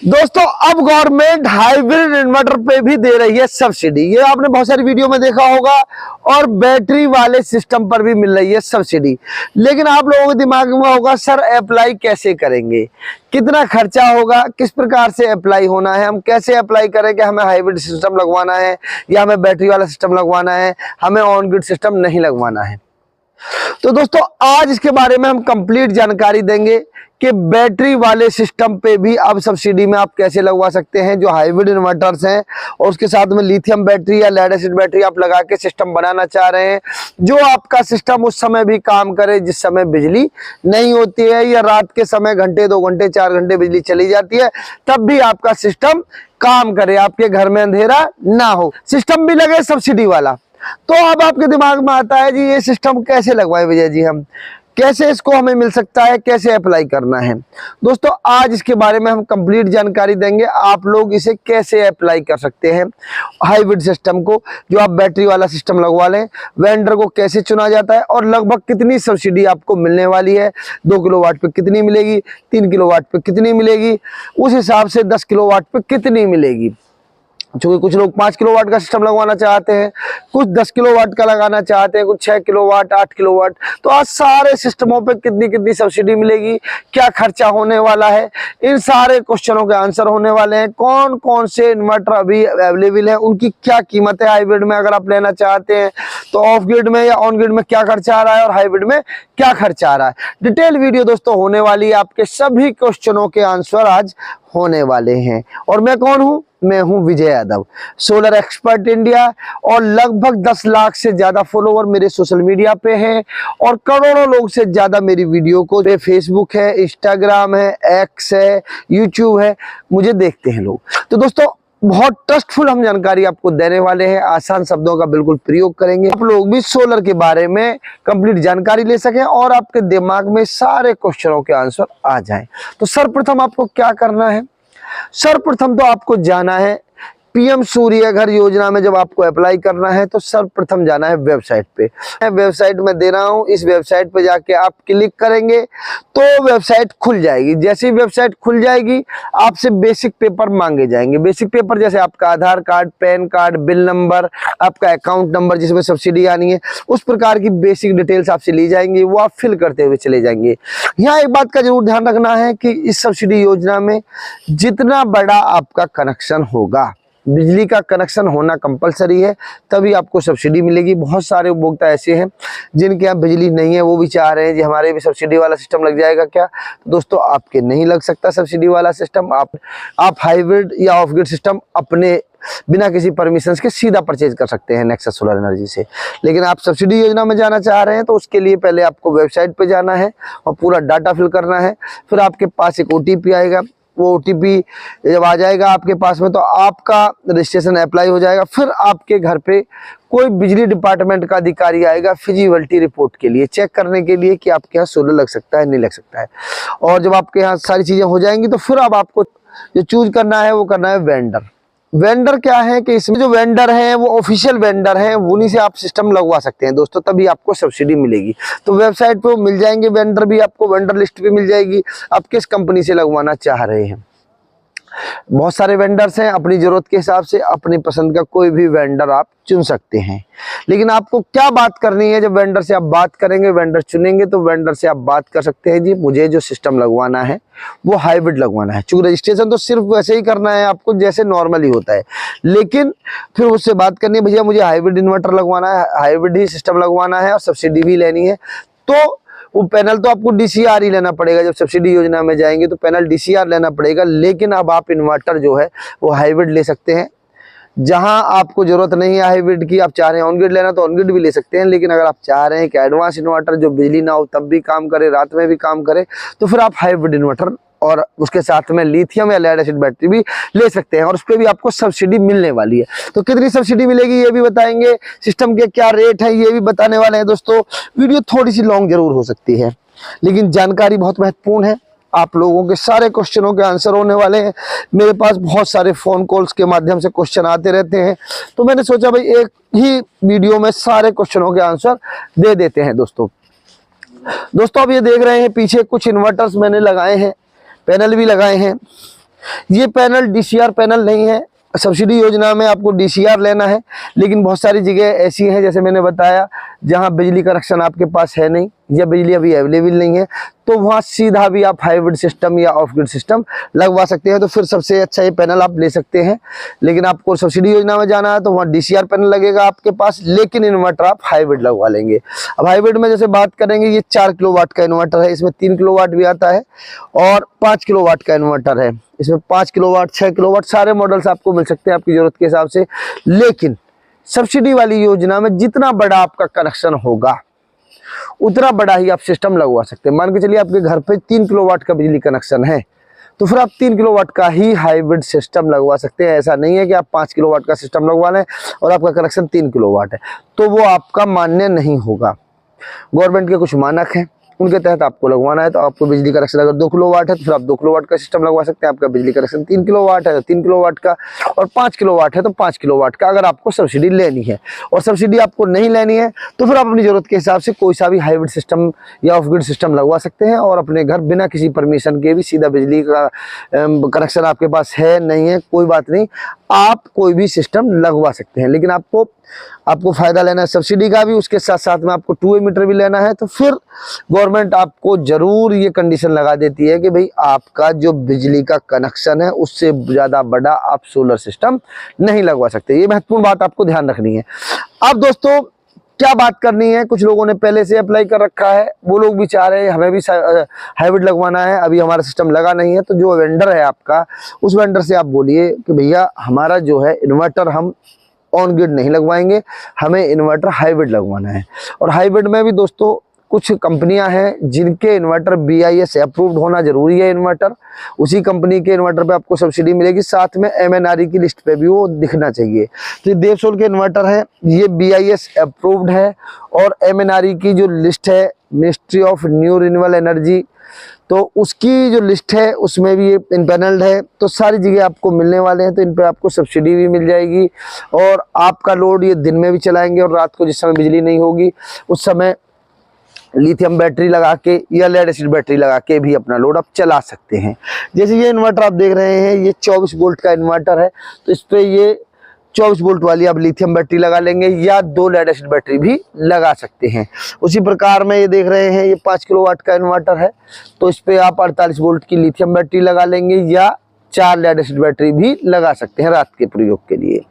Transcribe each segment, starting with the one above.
दोस्तों अब government hybrid inverter पे भी दे रही है सब्सिडी। ये आपने बहुत सारी वीडियो में देखा होगा। और बैटरी वाले सिस्टम पर भी मिल रही है सब्सिडी। लेकिन आप लोगों के दिमाग में होगा सर अप्लाई कैसे करेंगे, कितना खर्चा होगा, किस प्रकार से अप्लाई होना है, हम कैसे अप्लाई करें कि हमें हाइब्रिड सिस्टम लगवाना है या हमें बैटरी वाला सिस्टम लगवाना है, हमें ऑन ग्रिड सिस्टम नहीं लगवाना है। तो दोस्तों आज इसके बारे में हम कंप्लीट जानकारी देंगे कि बैटरी वाले सिस्टम पे भी अब सब्सिडी में आप कैसे लगवा सकते हैं जो हाइब्रिड इन्वर्टर्स हैं, और उसके साथ में लिथियम बैटरी या लेड एसिड बैटरी आप लगा के सिस्टम बनाना चाह रहे हैं जो आपका सिस्टम उस समय भी काम करे जिस समय बिजली नहीं होती है, या रात के समय घंटे 2 घंटे 4 घंटे बिजली चली जाती है तब भी आपका सिस्टम काम करे, आपके घर में अंधेरा ना हो, सिस्टम भी लगे सब्सिडी वाला। तो अब आपके दिमाग में आता है जी ये सिस्टम कैसे लगवाए विजय जी, हम कैसे इसको हमें मिल सकता है, कैसे अप्लाई करना है। दोस्तों आज इसके बारे में हम कंप्लीट जानकारी देंगे, आप लोग इसे कैसे अप्लाई कर सकते हैं हाइब्रिड सिस्टम को जो आप बैटरी वाला सिस्टम लगवा लें, वेंडर को कैसे चुना जाता है और लगभग कितनी सब्सिडी आपको मिलने वाली है, 2 किलोवाट पे कितनी मिलेगी, 3 किलोवाट पे कितनी मिलेगी, उस हिसाब से 10 किलोवाट पे कितनी मिलेगी। क्योंकि कुछ लोग 5 किलोवाट का सिस्टम लगवाना चाहते हैं, कुछ 10 किलोवाट का लगाना चाहते हैं, कुछ 6 किलोवाट 8 किलोवाट। तो आज सारे सिस्टमों पे कितनी कितनी सब्सिडी मिलेगी, क्या खर्चा होने वाला है, इन सारे क्वेश्चनों के आंसर होने वाले हैं। कौन कौन से इन्वर्टर अभी अवेलेबल है, उनकी क्या कीमत है हाइब्रिड में अगर आप लेना चाहते हैं तो, ऑफ ग्रिड में या ऑन ग्रिड में क्या खर्चा आ रहा है और हाइब्रिड में क्या खर्चा आ रहा है। डिटेल वीडियो दोस्तों होने वाली है, आपके सभी क्वेश्चनों के आंसर आज होने वाले हैं। और मैं कौन हूं, मैं हूं Vijay Yadav, solar expert India, और लगभग 10 लाख से ज्यादा फॉलोवर मेरे सोशल मीडिया पे हैं और करोड़ों लोग से ज्यादा मेरी वीडियो को फेसबुक है, इंस्टाग्राम है, एक्स है, यूट्यूब है, मुझे देखते हैं लोग। तो दोस्तों बहुत ट्रस्टफुल हम जानकारी आपको देने वाले हैं, आसान शब्दों का बिल्कुल प्रयोग करेंगे, आप लोग भी सोलर के बारे में कंप्लीट जानकारी ले सकें और आपके दिमाग में सारे क्वेश्चनों के आंसर आ जाएं। तो सर्वप्रथम आपको क्या करना है, सर्वप्रथम तो आपको जाना है पीएम सूर्य घर योजना में। जब आपको अप्लाई करना है तो सर्वप्रथम जाना है वेबसाइट पे, मैं वेबसाइट में दे रहा हूं, इस वेबसाइट पे जाके आप क्लिक करेंगे तो वेबसाइट खुल जाएगी। जैसे ही वेबसाइट खुल जाएगी आपसे बेसिक पेपर मांगे जाएंगे। बेसिक पेपर जैसे आपका Aadhaar card, pan card, bill number, आपका अकाउंट नंबर जिसमें सब्सिडी आनी है, उस प्रकार की बेसिक डिटेल्स आपसे ली जाएंगी, वो आप फिल करते हुए चले जाएंगे। यहाँ एक बात का जरूर ध्यान रखना है कि इस सब्सिडी योजना में जितना बड़ा आपका कनेक्शन होगा, बिजली का कनेक्शन होना कंपलसरी है, तभी आपको सब्सिडी मिलेगी। बहुत सारे उपभोक्ता ऐसे हैं जिनके यहाँ बिजली नहीं है, वो भी चाह रहे हैं कि हमारे भी सब्सिडी वाला सिस्टम लग जाएगा क्या। तो दोस्तों आपके नहीं लग सकता सब्सिडी वाला सिस्टम। आप हाइब्रिड या ऑफ ग्रिड सिस्टम अपने बिना किसी परमिशन के सीधा परचेज कर सकते हैं नेक्सस सोलर एनर्जी से। लेकिन आप सब्सिडी योजना में जाना चाह रहे हैं तो उसके लिए पहले आपको वेबसाइट पे जाना है और पूरा डाटा फिल करना है। फिर आपके पास एक OTP आएगा, वो OTP जब आ जाएगा आपके पास में तो आपका रजिस्ट्रेशन अप्लाई हो जाएगा। फिर आपके घर पे कोई बिजली डिपार्टमेंट का अधिकारी आएगा फिजिबिलिटी रिपोर्ट के लिए, चेक करने के लिए कि आपके यहाँ सोलर लग सकता है नहीं लग सकता है। और जब आपके यहाँ सारी चीजें हो जाएंगी तो फिर अब आपको जो चूज करना है वो करना है वेंडर। वेंडर क्या है कि इसमें जो वेंडर है वो ऑफिशियल वेंडर है, उन्हीं से आप सिस्टम लगवा सकते हैं दोस्तों, तभी आपको सब्सिडी मिलेगी। तो वेबसाइट पे वो मिल जाएंगे वेंडर भी, आपको वेंडर लिस्ट भी मिल जाएगी आप किस कंपनी से लगवाना चाह रहे हैं। बहुत सारे वेंडर्स हैं, अपनी जरूरत के हिसाब से अपनी पसंद का कोई भी वेंडर आप चुन सकते हैं। लेकिन आपको क्या बात करनी है, जब वेंडर से आप बात करेंगे, वेंडर चुनेंगे तो वेंडर से आप बात कर सकते हैं जी मुझे जो सिस्टम लगवाना है वो हाइब्रिड लगवाना है। चूंकि रजिस्ट्रेशन तो सिर्फ वैसे ही करना है आपको जैसे नॉर्मली होता है, लेकिन फिर उससे बात करनी है भैया मुझे हाइब्रिड इन्वर्टर लगवाना है, हाइब्रिड ही सिस्टम लगवाना है और सब्सिडी भी लेनी है। तो वो पैनल तो आपको DCR ही लेना पड़ेगा, जब सब्सिडी योजना में जाएंगे तो पैनल DCR लेना पड़ेगा। लेकिन अब आप इन्वर्टर जो है वो हाइब्रिड ले सकते हैं। जहां आपको जरूरत नहीं है हाइब्रिड की, आप चाह रहे हैं ऑन ग्रिड लेना तो ऑन ग्रिड भी ले सकते हैं। लेकिन अगर आप चाह रहे हैं कि एडवांस इन्वर्टर जो बिजली ना हो तब भी काम करे, रात में भी काम करे, तो फिर आप हाइब्रिड इन्वर्टर और उसके साथ में लिथियम या लेड एसिड बैटरी भी ले सकते हैं और उस पर भी आपको सब्सिडी मिलने वाली है। तो कितनी सब्सिडी मिलेगी ये भी बताएंगे, सिस्टम के क्या रेट है ये भी बताने वाले हैं। दोस्तों वीडियो थोड़ी सी लॉन्ग जरूर हो सकती है लेकिन जानकारी बहुत महत्वपूर्ण है, आप लोगों के सारे क्वेश्चनों के आंसर होने वाले हैं। मेरे पास बहुत सारे फोन कॉल्स के माध्यम से क्वेश्चन आते रहते हैं, तो मैंने सोचा भाई एक ही वीडियो में सारे क्वेश्चनों के आंसर दे देते हैं। दोस्तों अब ये देख रहे हैं पीछे कुछ इन्वर्टर्स मैंने लगाए हैं, पैनल भी लगाए हैं। ये पैनल DCR पैनल नहीं है। सब्सिडी योजना में आपको DCR लेना है, लेकिन बहुत सारी जगह ऐसी हैं जैसे मैंने बताया जहां बिजली कनेक्शन आपके पास है नहीं या बिजली अभी अवेलेबल नहीं है, तो वहां सीधा भी आप हाइब्रिड सिस्टम या ऑफ ग्रिड सिस्टम लगवा सकते हैं। तो फिर सबसे अच्छा ये पैनल आप ले सकते हैं। लेकिन आपको सब्सिडी योजना में जाना है तो वहाँ DCR पैनल लगेगा आपके पास, लेकिन इन्वर्टर आप हाइब्रिड लगवा लेंगे। अब हाइब्रिड में जैसे बात करेंगे, ये 4 किलोवाट का इन्वर्टर है, इसमें 3 किलोवाट भी आता है और 5 किलोवाट का इन्वर्टर है। इसमें 5 किलोवाट, 6 किलोवाट सारे मॉडल्स आपको मिल सकते हैं आपकी जरूरत के हिसाब से। लेकिन सब्सिडी वाली योजना में जितना बड़ा आपका कनेक्शन होगा उतना बड़ा ही आप सिस्टम लगवा सकते हैं। मान के चलिए आपके घर पे 3 किलोवाट का बिजली कनेक्शन है, तो फिर आप 3 किलोवाट का ही हाइब्रिड सिस्टम लगवा सकते हैं। ऐसा नहीं है कि आप 5 किलोवाट का सिस्टम लगवा लें और आपका कनेक्शन 3 किलोवाट है, तो वो आपका मान्य नहीं होगा। गवर्नमेंट के कुछ मानक हैं, उनके तहत आपको लगवाना है। तो आपको बिजली कनेक्शन अगर 2 किलोवाट है तो फिर आप 2 किलोवाट का सिस्टम लगवा सकते हैं। आपका बिजली कनेक्शन 3 किलोवाट है तो 3 किलोवाट का, और 5 किलोवाट है तो 5 किलोवाट का, अगर आपको सब्सिडी लेनी है। और सब्सिडी आपको नहीं लेनी है तो फिर आप अपनी जरूरत के हिसाब से कोई सा भी हाइब्रिड सिस्टम या ऑफ ग्रिड सिस्टम लगवा सकते हैं और अपने घर बिना किसी परमिशन के भी सीधा बिजली का कनेक्शन आपके पास है नहीं है, कोई बात नहीं, आप कोई भी सिस्टम लगवा सकते हैं। लेकिन आपको फायदा लेना है सब्सिडी का भी, उसके साथ साथ में आपको 2A मीटर भी लेना है, तो फिर गवर्नमेंट आपको जरूर ये कंडीशन लगा देती है कि भाई आपका जो बिजली का कनेक्शन है उससे ज़्यादा बड़ा आप सोलर सिस्टम नहीं लगवा सकते। ये महत्वपूर्ण बात आपको ध्यान रखनी है। अब दोस्तों क्या बात करनी है, कुछ लोगों ने पहले से अप्लाई कर रखा है, वो लोग भी चाह रहे हैं हमें भी हाइब्रिड लगवाना है, अभी हमारा सिस्टम लगा नहीं है। तो जो वेंडर है आपका, उस वेंडर से आप बोलिए कि भैया हमारा जो है इन्वर्टर हम ऑन ग्रिड नहीं लगवाएंगे, हमें इन्वर्टर हाइब्रिड लगवाना है। और हाइब्रिड में भी दोस्तों कुछ कंपनियां हैं जिनके इन्वर्टर BIS अप्रूव्ड होना जरूरी है। इन्वर्टर उसी कंपनी के इन्वर्टर पे आपको सब्सिडी मिलेगी, साथ में MNRE की लिस्ट पे भी वो दिखना चाहिए। तो ये देवसोल के इन्वर्टर है, ये BIS अप्रूव्ड है और MNRE की जो लिस्ट है ministry of new renewable energy, तो उसकी जो लिस्ट है उसमें भी ये इनपैनल्ड है। तो सारी जगह आपको मिलने वाले हैं, तो इन पे आपको सब्सिडी भी मिल जाएगी और आपका लोड ये दिन में भी चलाएंगे और रात को जिस समय बिजली नहीं होगी उस समय लिथियम बैटरी लगा के या लेड एसिड बैटरी लगा के भी अपना लोड आप चला सकते हैं। जैसे ये इन्वर्टर आप देख रहे हैं, ये 24 वोल्ट का इन्वर्टर है, तो इस पे ये 24 वोल्ट वाली आप लिथियम बैटरी लगा लेंगे या 2 लेड एसिड बैटरी भी लगा सकते हैं। उसी प्रकार में ये देख रहे हैं, ये 5 किलोवाट का इन्वर्टर है, तो इस पे आप 48 वोल्ट की लिथियम बैटरी लगा लेंगे या 4 लेड एसिड बैटरी भी लगा सकते हैं रात के प्रयोग के लिए।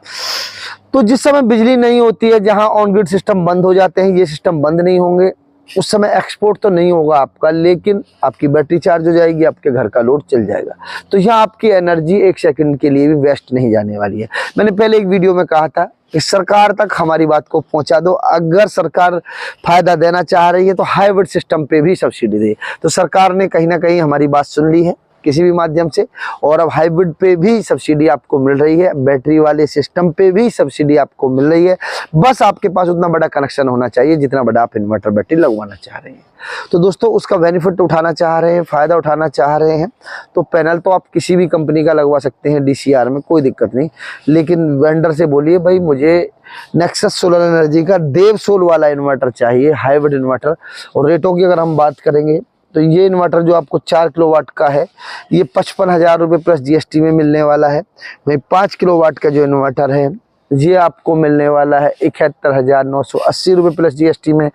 तो जिस समय बिजली नहीं होती है, जहां ऑन ग्रिड सिस्टम बंद हो जाते हैं, ये सिस्टम बंद नहीं होंगे, उस समय एक्सपोर्ट तो नहीं होगा आपका, लेकिन आपकी बैटरी चार्ज हो जाएगी, आपके घर का लोड चल जाएगा। तो यहाँ आपकी एनर्जी 1 सेकंड के लिए भी वेस्ट नहीं जाने वाली है। मैंने पहले एक वीडियो में कहा था कि सरकार तक हमारी बात को पहुंचा दो। अगर सरकार फायदा देना चाह रही है तो हाइब्रिड सिस्टम पे भी सब्सिडी दे। तो सरकार ने कहीं ना कहीं हमारी बात सुन ली है किसी भी माध्यम से, और अब हाइब्रिड पे भी सब्सिडी आपको मिल रही है, बैटरी वाले सिस्टम पे भी सब्सिडी आपको मिल रही है। बस आपके पास उतना बड़ा कनेक्शन होना चाहिए जितना बड़ा आप इन्वर्टर बैटरी लगवाना चाह रहे हैं। तो दोस्तों उसका बेनिफिट उठाना चाह रहे हैं, फ़ायदा उठाना चाह रहे हैं, तो पैनल तो आप किसी भी कंपनी का लगवा सकते हैं DCR में, कोई दिक्कत नहीं। लेकिन वेंडर से बोलिए भाई मुझे नेक्सस सोलर एनर्जी का देवसोल वाला इन्वर्टर चाहिए, हाइब्रिड इन्वर्टर। और रेटों की अगर हम बात करेंगे तो ये इन्वर्टर जो आपको 4 किलोवाट का है ये 55,000 रुपये प्लस GST में मिलने वाला है। वही 5 किलोवाट का जो इन्वर्टर है ये आपको मिलने वाला है 71,980 रुपये प्लस GST में।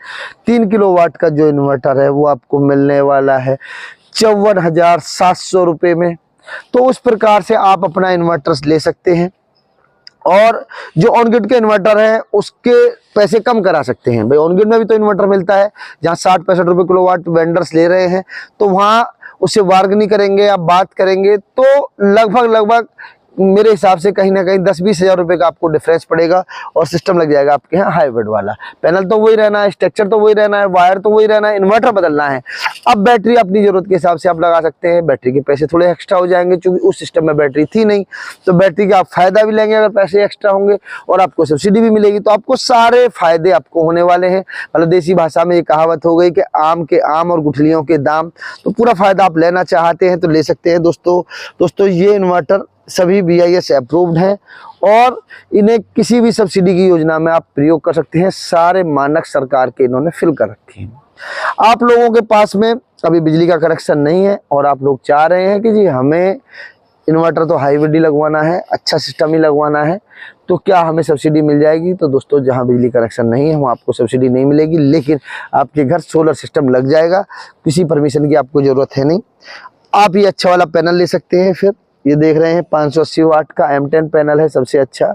3 किलोवाट का जो इन्वर्टर है वो आपको मिलने वाला है 54,700 रुपये में। तो उस प्रकार से आप अपना इन्वर्टर ले सकते हैं और जो ऑन ग्रिड के इन्वर्टर है उसके पैसे कम करा सकते हैं। भाई ऑन ग्रिड में भी तो इन्वर्टर मिलता है जहां 60-65 रुपये किलोवाट वेंडर्स ले रहे हैं, तो वहां उससे बार्गेनिंग करेंगे, आप बात करेंगे तो लगभग मेरे हिसाब से कहीं ना कहीं 10-20 हज़ार रुपये का आपको डिफरेंस पड़ेगा और सिस्टम लग जाएगा आपके यहाँ हाइब्रिड वाला। पैनल तो वही रहना है, स्ट्रक्चर तो वही रहना है, वायर तो वही रहना है, इन्वर्टर बदलना है। अब बैटरी अपनी जरूरत के हिसाब से आप लगा सकते हैं, बैटरी के पैसे थोड़े एक्स्ट्रा हो जाएंगे क्योंकि उस सिस्टम में बैटरी थी नहीं, तो बैटरी का आप फायदा भी लेंगे अगर पैसे एक्स्ट्रा होंगे और आपको सब्सिडी भी मिलेगी। तो आपको सारे फायदे आपको होने वाले हैं। मतलब देसी भाषा में ये कहावत हो गई कि आम के आम और गुठलियों के दाम। तो पूरा फायदा आप लेना चाहते हैं तो ले सकते हैं। दोस्तों ये इन्वर्टर सभी BIS अप्रूव्ड हैं और इन्हें किसी भी सब्सिडी की योजना में आप प्रयोग कर सकते हैं। सारे मानक सरकार के इन्होंने फिल कर रखे हैं। आप लोगों के पास में अभी बिजली का कनेक्शन नहीं है और आप लोग चाह रहे हैं कि जी हमें इन्वर्टर तो हाइब्रिड ही लगवाना है, अच्छा सिस्टम ही लगवाना है, तो क्या हमें सब्सिडी मिल जाएगी? तो दोस्तों जहां बिजली कनेक्शन नहीं है वहाँ आपको सब्सिडी नहीं मिलेगी, लेकिन आपके घर सोलर सिस्टम लग जाएगा। किसी परमिशन की आपको ज़रूरत है नहीं। आप ये अच्छा वाला पैनल ले सकते हैं। फिर ये देख रहे हैं 580 वाट का M10 पैनल है, सबसे अच्छा।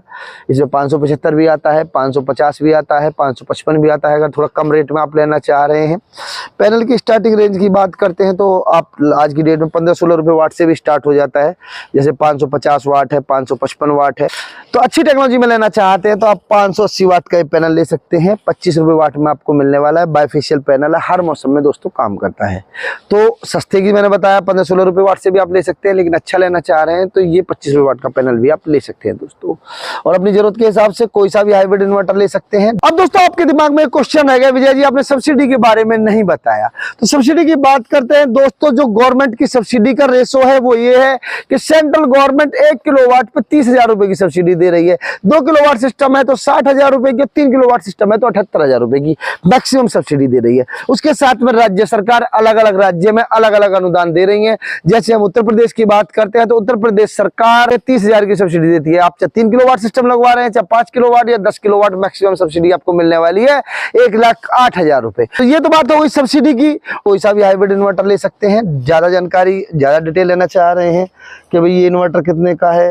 इसमें 575 भी आता है, 550 भी आता है, 555 भी आता है। अगर थोड़ा कम रेट में आप लेना चाह रहे हैं। पैनल की स्टार्टिंग रेंज की बात करते हैं तो आप आज की डेट में 15-16 रुपये वाट से भी स्टार्ट हो जाता है। जैसे 550 वाट है, 555 वाट है। तो अच्छी टेक्नोलॉजी में लेना चाहते हैं तो आप 580 वाट का पैनल ले सकते हैं। 25 रुपये वाट में आपको मिलने वाला है। बाइफेशियल पैनल है, हर मौसम में दोस्तों काम करता है। तो सस्ते की मैंने बताया 15-16 रुपये वाट से भी आप ले सकते हैं, लेकिन अच्छा लेना चाह रहे हैं तो ये 25 रुपये वाट का पैनल भी आप ले सकते हैं दोस्तों। और अपनी जरूरत के हिसाब से कोई सा भी हाइब्रिड इन्वर्टर ले सकते हैं। अब दोस्तों आपके दिमाग में एक क्वेश्चन है, विजय जी आपने सब्सिडी के बारे में नहीं बताया। तो सब्सिडी की बात करते हैं दोस्तों। जो गवर्नमेंट की सब्सिडी का रेशो है वो ये है कि सेंट्रल गवर्नमेंट 1 किलोवाट पे 30,000 रुपए की सब्सिडी दे रही है। 2 किलोवाट सिस्टम है तो 60,000 रुपए की, 3 किलोवाट सिस्टम है तो 78,000 रुपए की मैक्सिमम सब्सिडी दे रही है। उसके साथ में राज्य सरकार अलग अलग राज्य में अलग अलग अनुदान दे रही है। जैसे हम उत्तर प्रदेश की बात करते हैं तो उत्तर प्रदेश सरकार 30,000 की सब्सिडी देती है। आप चाहे 3 किलोवाट सिस्टम लगवा रहे हैं, चाहे 5 किलोवाट या 10 किलोवाट, मैक्सिमम सब्सिडी आपको मिलने वाली है 1,08,000 रुपए। तो ये तो बात हो गई सब्सिडी की। कोई सा भी हाइब्रिड इन्वर्टर ले सकते हैं। ज्यादा जानकारी, ज्यादा डिटेल लेना चाह रहे हैं कि भाई ये इन्वर्टर कितने का है,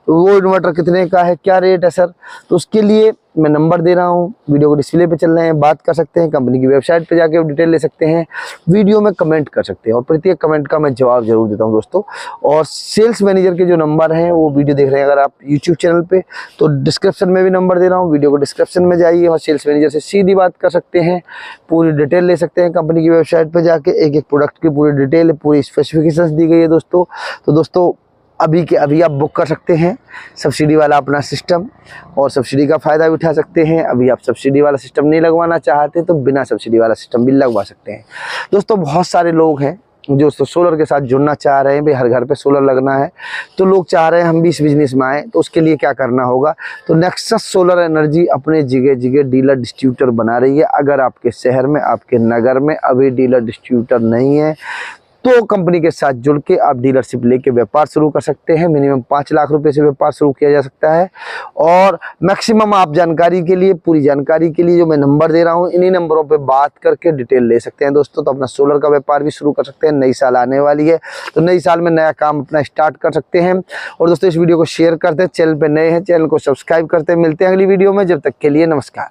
वो इन्वर्टर कितने का है, क्या रेट है सर, तो उसके लिए मैं नंबर दे रहा हूँ, वीडियो को डिस्प्ले पे चल रहे हैं, बात कर सकते हैं। कंपनी की वेबसाइट पे जाके डिटेल ले सकते हैं, वीडियो में कमेंट कर सकते हैं और प्रत्येक कमेंट का मैं जवाब जरूर देता हूँ दोस्तों। और सेल्स मैनेजर के जो नंबर हैं वो वीडियो देख रहे हैं अगर आप यूट्यूब चैनल पे, तो डिस्क्रिप्शन में भी नंबर दे रहा हूँ, वीडियो को डिस्क्रिप्शन में जाइए और सेल्स मैनेजर से सीधी बात कर सकते हैं, पूरी डिटेल ले सकते हैं। कंपनी की वेबसाइट पर जाके एक एक प्रोडक्ट की पूरी डिटेल, पूरी स्पेसिफिकेशन दी गई है दोस्तों। तो दोस्तों अभी के अभी आप बुक कर सकते हैं सब्सिडी वाला अपना सिस्टम और सब्सिडी का फ़ायदा भी उठा सकते हैं। अभी आप सब्सिडी वाला सिस्टम नहीं लगवाना चाहते तो बिना सब्सिडी वाला सिस्टम भी लगवा सकते हैं दोस्तों। बहुत सारे लोग हैं जो सोलर के साथ जुड़ना चाह रहे हैं, भाई हर घर पे सोलर लगना है, तो लोग चाह रहे हैं हम भी इस बिजनेस में आए। तो उसके लिए क्या करना होगा, तो नेक्सस सोलर एनर्जी अपने जगह जगह डीलर डिस्ट्रीब्यूटर बना रही है। अगर आपके शहर में, आपके नगर में अभी डीलर डिस्ट्रीब्यूटर नहीं है तो कंपनी के साथ जुड़ के आप डीलरशिप लेके व्यापार शुरू कर सकते हैं। मिनिमम 5 लाख रुपए से व्यापार शुरू किया जा सकता है। और मैक्सिमम आप जानकारी के लिए, पूरी जानकारी के लिए जो मैं नंबर दे रहा हूँ, इन्हीं नंबरों पे बात करके डिटेल ले सकते हैं दोस्तों। तो अपना सोलर का व्यापार भी शुरू कर सकते हैं। नई साल आने वाली है तो नई साल में नया काम अपना स्टार्ट कर सकते हैं। और दोस्तों इस वीडियो को शेयर करते हैं, चैनल पर नए हैं चैनल को सब्सक्राइब करते हैं। मिलते हैं अगली वीडियो में, जब तक के लिए नमस्कार।